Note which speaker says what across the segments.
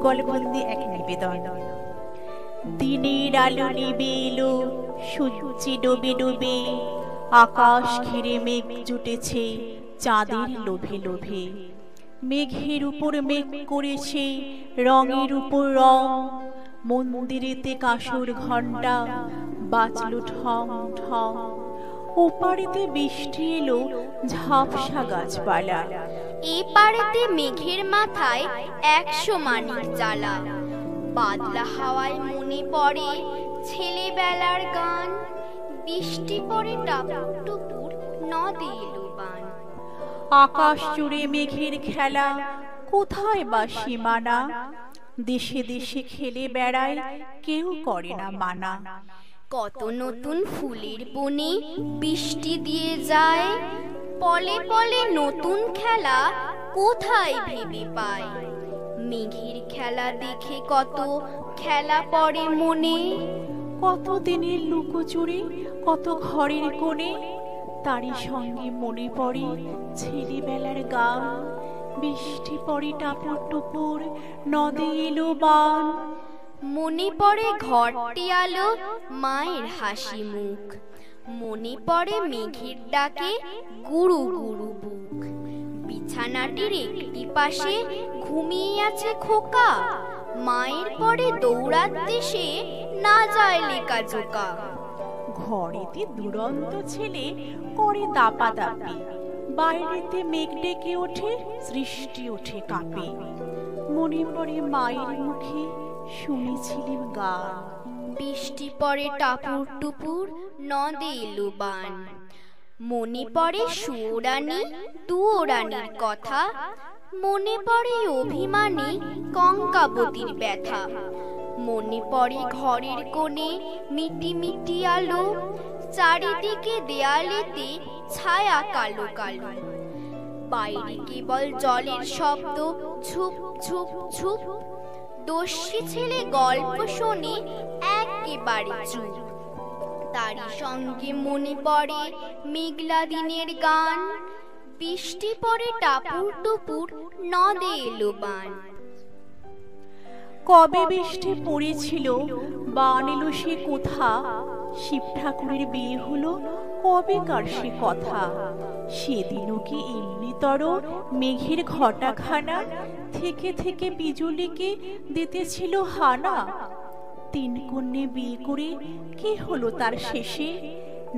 Speaker 1: যুগলবন্দি এক নিবেদন। দিনের আলো নিবে এলো, সূর্য ডোবে ডোবে, আকাশ ঘিরে মেঘ জুটেছে চাঁদের লোভে লোভে। মেঘের উপর মেঘ করেছে রঙের উপর রং, মন্দিরেতে কাঁসর ঘণ্টা বাজলো ঠং ঠং। ওপারেতে বৃষ্টি এলো ঝাপসা গাছপালা,
Speaker 2: এপারেতে মেঘের মাথায় 100 মানিক জ্বালা। বাদলা হাওয়ায় মনে পড়ে ছেলেবেলার গান, বৃষ্টি পড়ে টাপুর টুপুর নদে এলো বান।
Speaker 1: আকাশ জুড়ে মেঘের খেলা, কোথায় বা সীমানা, দেশে দেশে খেলে বেড়ায় কেউ করে না মানা।
Speaker 2: কত নতুন ফুলের বনে বৃষ্টি দিয়ে যায়, পলে পলে নতুন খেলা কোথায় ভেবে পায়। মেঘের খেলা দেখে কত খেলা পড়ে মনে,
Speaker 1: কত দিনের লুকোচুরি কত ঘরের কোণে, তারই সঙ্গে মনে পড়ে ছেলেবেলার গান। বৃষ্টি পড়ে টাপুর টুপুর নদে এলো বান।
Speaker 2: মনে পড়ে ঘরটি আলো মায়ের হাসি মুখ, মনে পড়ে মেঘের ডাকে গুরু গুরু বুক। বিছানাটির একটি পাশে ঘুমিয়ে আছে খোকা, মায়ের পরে দৌড়াতে সে না যায় লেকা জোকা।
Speaker 1: ঘরেতে দুরন্ত ছেলে করে দাপাদাপি, বাইরেতে মেঘ ডেকে ওঠে সৃষ্টি ওঠে কাঁপে। মনে পড়ে মায়ের মুখে শুনেছিলাম গান,
Speaker 2: বৃষ্টি পড়ে টাপুর টুপুর নদে এলো বান। মনে পড়ে সুয়োরানী দুয়োরানীর কথা, মনে পড়ে অভিমানী কঙ্কাবতীর ব্যথা। মনে পড়ে ঘরের কোণে মিটি মিটি আলো, চারিদিকে দেয়ালেতে ছায়া কালো কালো। বাইরে কেবল জলের শব্দ ঝুপ ঝুপ ঝুপ, দস্যি ছেলে গল্প শোনে একেবারে চুপ। তারই সঙ্গে মনে পড়ে মেঘলা দিনের গান, বৃষ্টি পড়ে টাপুর টুপুর নদে এলো বান।
Speaker 1: কবে বৃষ্টি পড়েছিল বান এলো সে কোথা, শিব ঠাকুরের বিয়ে হলো কবেকার সে কথা। সেদিনও কি এমনিতর মেঘের ঘটাখানা, থেকে থেকে বিজুলিকে দিতেছিল হানা। 3 কন্যে বিয়ে করে কি হলো তার শেষে,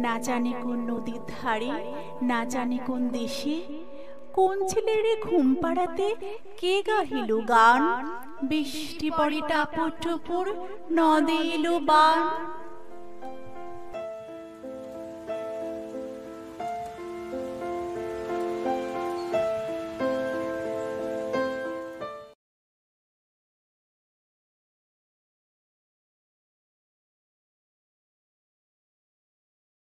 Speaker 1: না জানে কোন নদীর ধারে না জানে কোন দেশে। কোন ছেলের ঘুম পাড়াতে কে গাহিল গান, বৃষ্টি পড়ে টাপুর টুপুর নদে এলো বান।